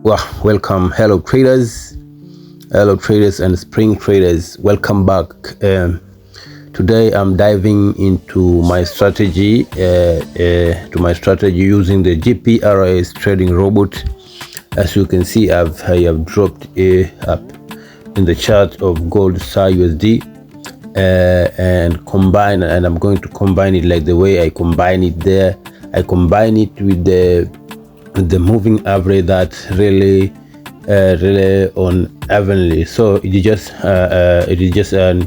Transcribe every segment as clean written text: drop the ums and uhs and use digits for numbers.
Welcome, hello traders and spring traders. Welcome back. Today I'm diving into my strategy using the GPRS trading robot. As you can see, I have dropped up in the chart of gold SAR USD and I'm going to combine it like the way I combine it there. I combine it with the moving average that really on evenly. So it is just an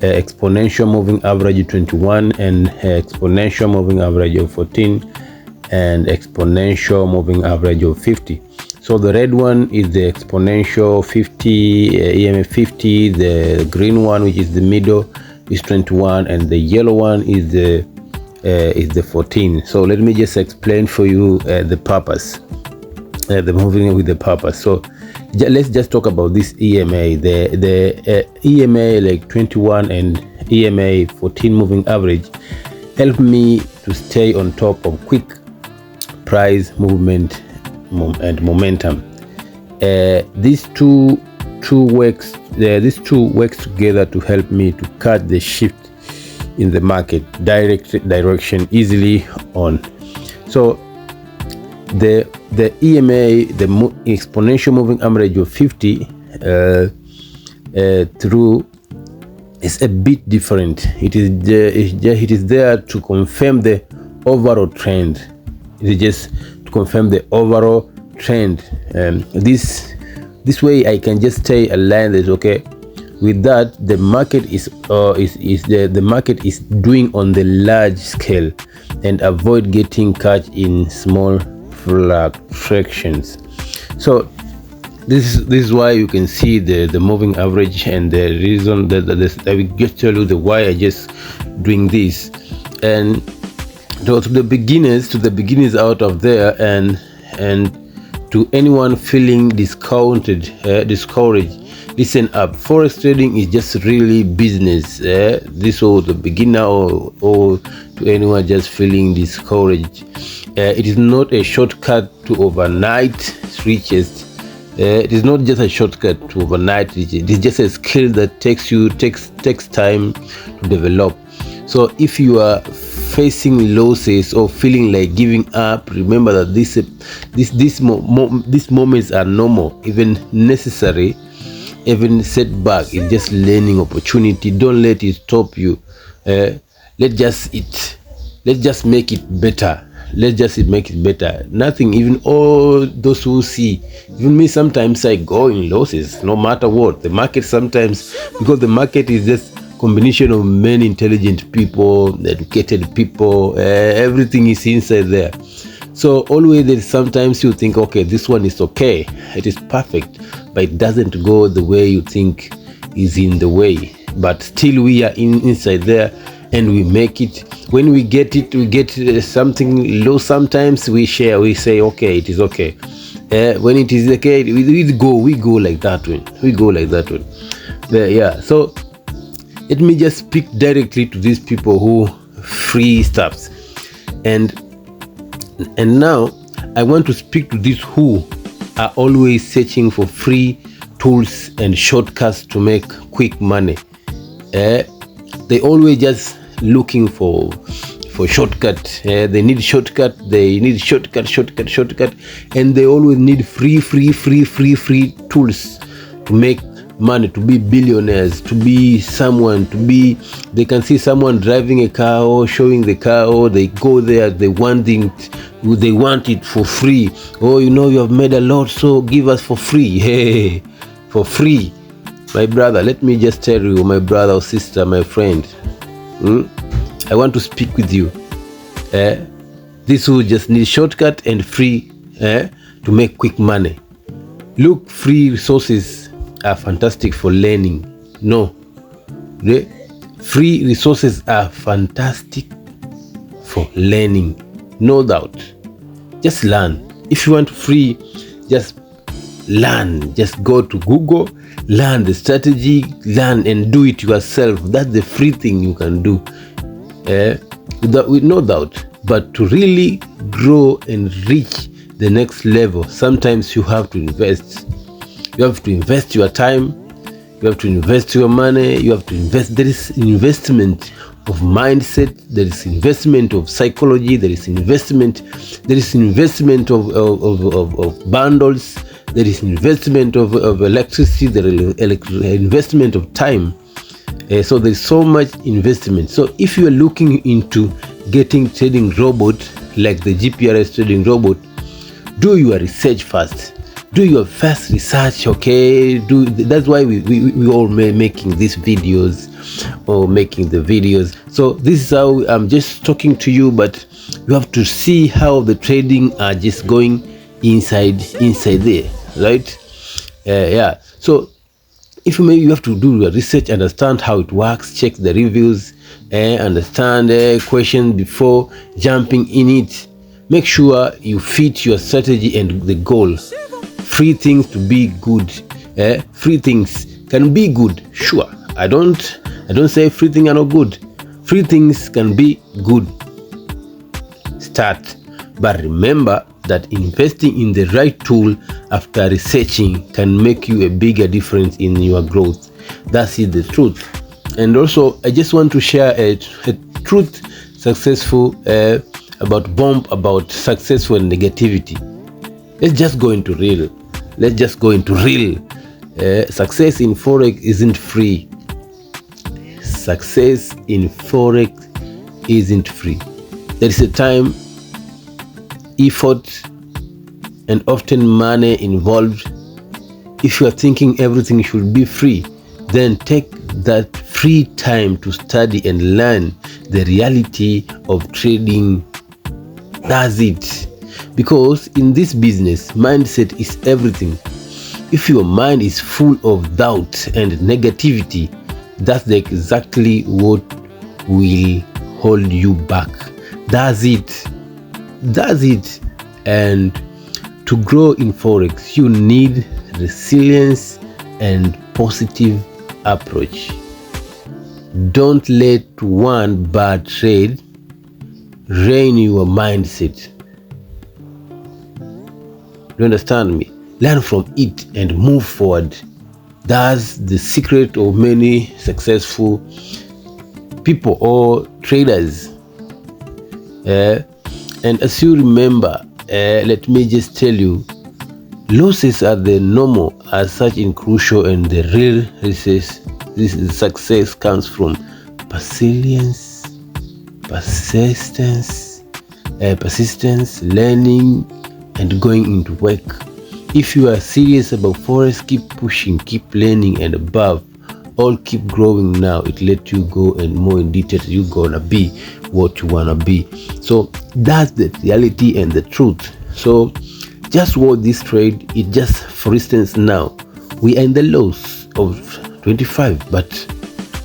exponential moving average of 21 and exponential moving average of 14 and exponential moving average of 50. So the red one is the exponential 50 EMA 50, the green one, which is the middle, is 21, and the yellow one is the 14. So let me just explain for you the purpose, the moving with the purpose. So let's just talk about this EMA, the EMA like 21 and EMA 14 moving average help me to stay on top of quick price movement and momentum. These two works together to help me to catch the shift in the market direction easily on. So the EMA, the exponential moving average of 50 through is a bit different. It is there to confirm the overall trend. It is just to confirm the overall trend. This way I can just stay aligned. Is okay. With that, the market the market is doing on the large scale and avoid getting caught in small fluctuations. So this is why you can see the moving average, and the reason that I will just tell you the why I just doing this. And to the beginners out of there, and to anyone feeling discouraged, listen up. Forex trading is just really business. This or the beginner or to anyone just feeling discouraged. It is not a shortcut to overnight riches. It is not just a shortcut to overnight riches. It is just a skill that takes time to develop. So if you are facing losses or feeling like giving up, remember that these moments are normal, even necessary. Even setback is just learning opportunity. Don't let it stop you. Let's just make it better. Nothing, even all those who see, even me, sometimes I go in losses no matter what. The market sometimes, because the market is just combination of many intelligent people, educated people, everything is inside there. So always there's sometimes you think, okay, this one is okay, it is perfect, but it doesn't go the way you think is in the way. But still we are inside there and we make it. When we get it, we get something low. Sometimes we share, we say, okay, it is okay. When it is okay, we go like that one. Yeah. So let me just speak directly to these people who free stuffs, and now I want to speak to these who are always searching for free tools and shortcuts to make quick money. They always just looking for shortcut. They need shortcut, and they always need free tools to make money, to be billionaires, to be someone, they can see someone driving a car or showing the car, or they go there, they want it for free. Oh, you have made a lot, so give us for free. Hey, for free. My brother, let me just tell you, my brother or sister, my friend, I want to speak with you. This who just need shortcut and free to make quick money. Look, free resources are fantastic for learning. No, the free resources are fantastic for learning, no doubt. Just learn. If you want free, just learn. Just go to Google, learn the strategy, learn and do it yourself. That's the free thing you can do, with no doubt. But to really grow and reach the next level, sometimes you have to invest. You have to invest your time, you have to invest your money, you have to invest. There is investment of mindset, there is investment of psychology, there is investment of bundles, there is investment of electricity, there is investment of time. So there's so much investment. So if you are looking into getting trading robot like the GPRS trading robot, do your research first. Do your first research, okay? That's why we all making these videos or making the videos. So this is how I'm just talking to you, but you have to see how the trading are just going inside there, right? Yeah. So if you have to do your research, understand how it works, check the reviews, understand questions before jumping in it. Make sure you fit your strategy and the goal. Free things to be good. Free things can be good, sure. I don't say free things are not good. Free things can be good. Start. But remember that investing in the right tool after researching can make you a bigger difference in your growth. That is the truth. And also, I just want to share a truth successful about successful and negativity. Let's just go into real. Success in Forex isn't free. Success in Forex isn't free. There is a time, effort, and often money involved. If you are thinking everything should be free, then take that free time to study and learn the reality of trading. That's it. Because in this business, mindset is everything. If your mind is full of doubt and negativity, that's exactly what will hold you back. That's it. And to grow in Forex, you need resilience and positive approach. Don't let one bad trade ruin your mindset. You understand me? Learn from it and move forward. That's the secret of many successful people or traders. And as you remember, let me just tell you, losses are the normal as such in crucial, and the real success comes from persistence, learning, and going into work. If you are serious about Forex, keep pushing, keep learning, and above all, keep growing. Now it let you go and more in detail. You gonna be what you wanna be. So that's the reality and the truth. So just watch this trade. It just, for instance, now we are in the lows of 25, but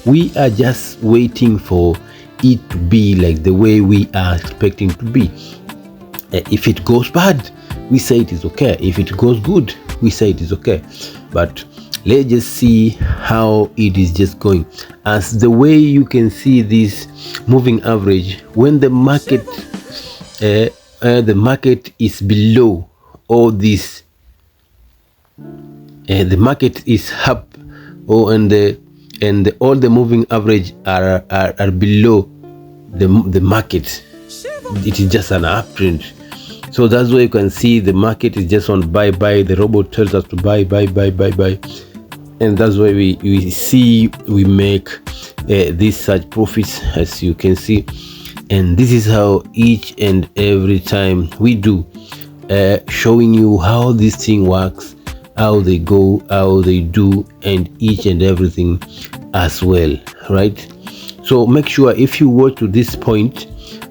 we are just waiting for it to be like the way we are expecting to be. If it goes bad, we say it is okay. If it goes good, we say it is okay. But let's just see how it is just going. As the way you can see this moving average, when the market is below all this, the market is up, all the moving average are below the market. It is just an uptrend. So that's why you can see the market is just on buy. The robot tells us to buy, and that's why we see we make these such profits, as you can see. And this is how each and every time we do, showing you how this thing works, how they go, how they do, and each and everything as well, right? So make sure if you watch to this point,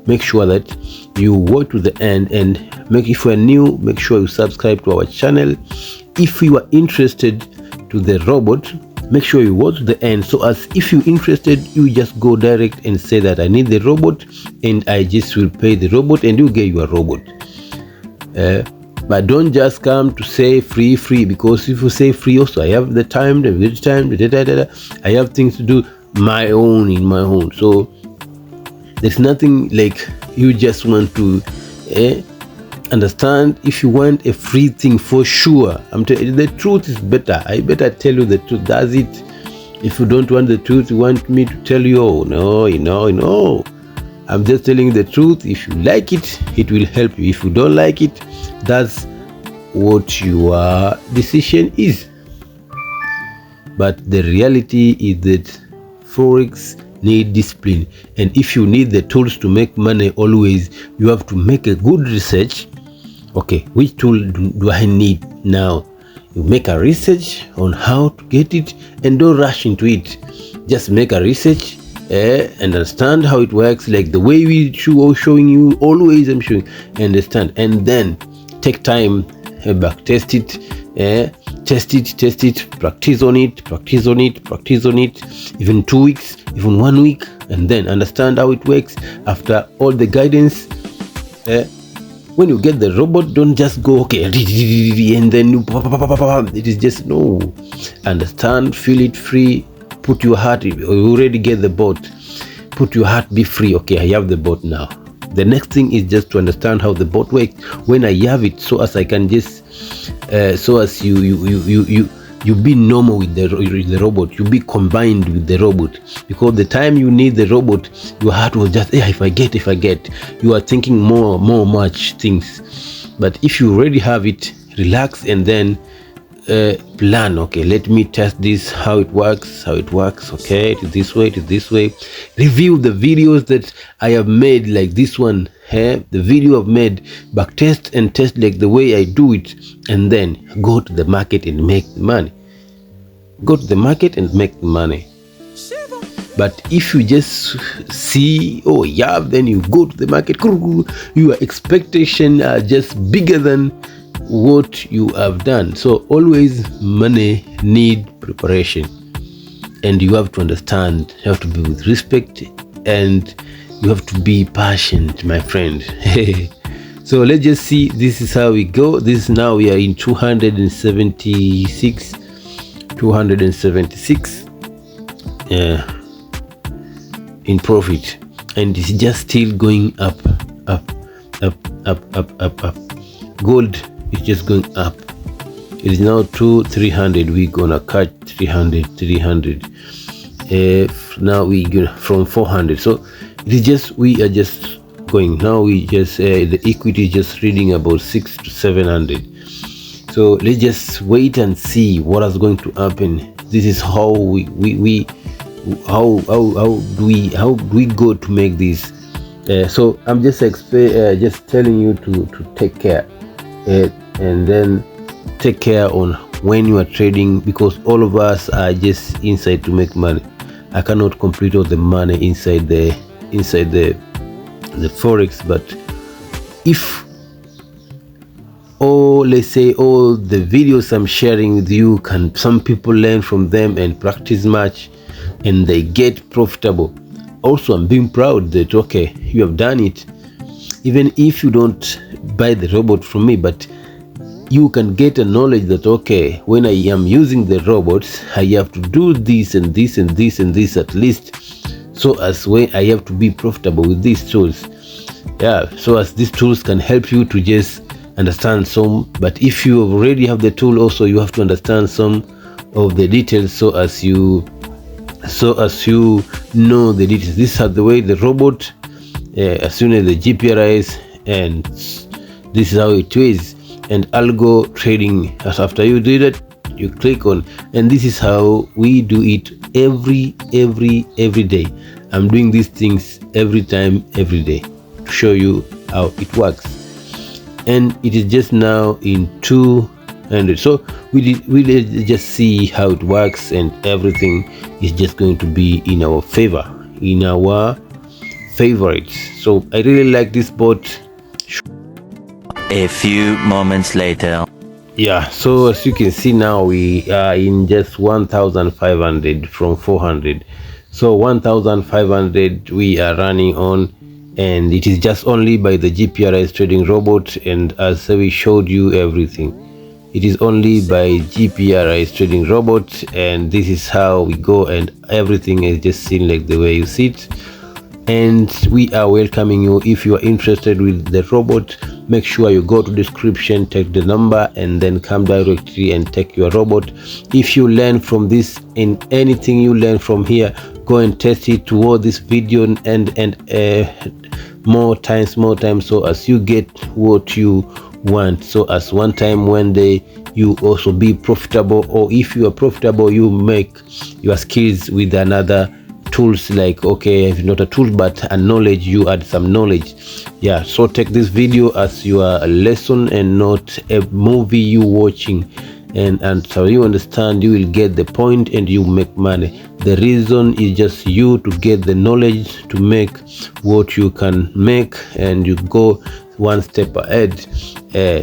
make sure that you watch to the end, and if you are new, make sure you subscribe to our channel. If you are interested to the robot, make sure you watch to the end, so as if you're interested, you just go direct and say that I need the robot, and I just will pay the robot, and you get your robot. But don't just come to say free, because if you say free, also I have the time, I have things to do in my own. So there's nothing like you just want to understand, if you want a free thing for sure, the truth is better. I better tell you the truth. That's it. If you don't want the truth, you want me to tell you, oh no, I'm just telling you the truth. If you like it, it will help you. If you don't like it, that's what your decision is. But the reality is that Forex need discipline, and if you need the tools to make money, always you have to make a good research. Okay, which tool do I need now? You make a research on how to get it, and don't rush into it. Just make a research, understand how it works, like the way we showing you always. I'm showing, understand, and then take time, back test it, test it, practice on it, even 2 weeks, even 1 week, and then understand how it works. After all the guidance, when you get the robot, don't just go okay and then it is just no. Understand, feel it free, put your heart. You already get the bot, put your heart, be free. Okay, I have the bot now. The next thing is just to understand how the bot works when I have it, so as I can just so as you be normal with the robot, you be combined with the robot, because the time you need the robot, your heart will just, if I get, you are thinking much things. But if you already have it, relax and then plan. Okay, let me test this, how it works. Okay, it is this way. Review the videos that I have made, like this one, the video I've made, back test and test like the way I do it, and then go to the market and make the money. But if you just see, then you go to the market, your expectations are just bigger than what you have done. So always money need preparation, and you have to understand, you have to be with respect, and you have to be patient, my friend. So let's just see, this is how we go. This now we are in 276 in profit, and it's just still going up. Gold is just going up. It is now 300. We're gonna cut 300. Now we go from 400. So it is just, we are just going now. We just the equity is just reading about 600 to 700. So let's just wait and see what is going to happen. This is how how do we go to make this. So I'm just telling you to take care, and then take care on when you are trading, because all of us are just inside to make money. I cannot complete all the money inside the Forex, but if let's say all the videos I'm sharing with you, can some people learn from them and practice much, and they get profitable. Also, I'm being proud that okay, you have done it. Even if you don't buy the robot from me, but you can get a knowledge that okay, when I am using the robots, I have to do this and this and this and this at least, so as when I have to be profitable with these tools. So as these tools can help you to just understand some. But if you already have the tool, also you have to understand some of the details, so as you know the details. This is the way the robot, as soon as the GPRS, and this is how it is. And algo trading, as after you do that, you click on, and this is how we do it every day. I'm doing these things every time, every day, to show you how it works. And it is just now in 200. So we just see how it works, and everything is just going to be in our favor, in our favorites. So I really like this bot. A few moments later. So as you can see now, we are in just 1,500 from 400. So 1,500 we are running on, and it is just only by the GPRS trading robot. And as we showed you everything, it is only by GPRS trading robot, and this is how we go, and everything is just seen like the way you see it. And we are welcoming you. If you are interested with the robot, make sure you go to description, take the number, and then come directly and take your robot. If you learn from this, in anything you learn from here, go and test it toward this video and more times, so as you get what you want, so as one time one day you also be profitable, or if you are profitable, you make your skills with another tools, like, okay, if not a tool but a knowledge, you add some knowledge. Yeah, so take this video as your lesson and not a movie you watching, and so you understand, you will get the point and you make money. The reason is just you to get the knowledge to make what you can make, and you go one step ahead.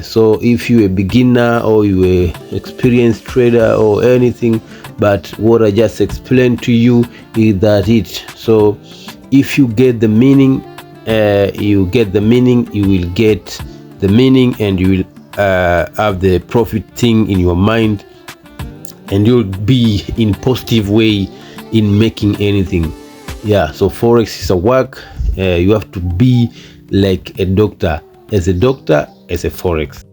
So if you're a beginner or you're an experienced trader or anything, but what I just explained to you is that it. So if you get the meaning, you get the meaning, you will get the meaning, and you will have the profit thing in your mind, and you'll be in positive way in making anything. Yeah, so Forex is a work. You have to be like a doctor, as a Forex.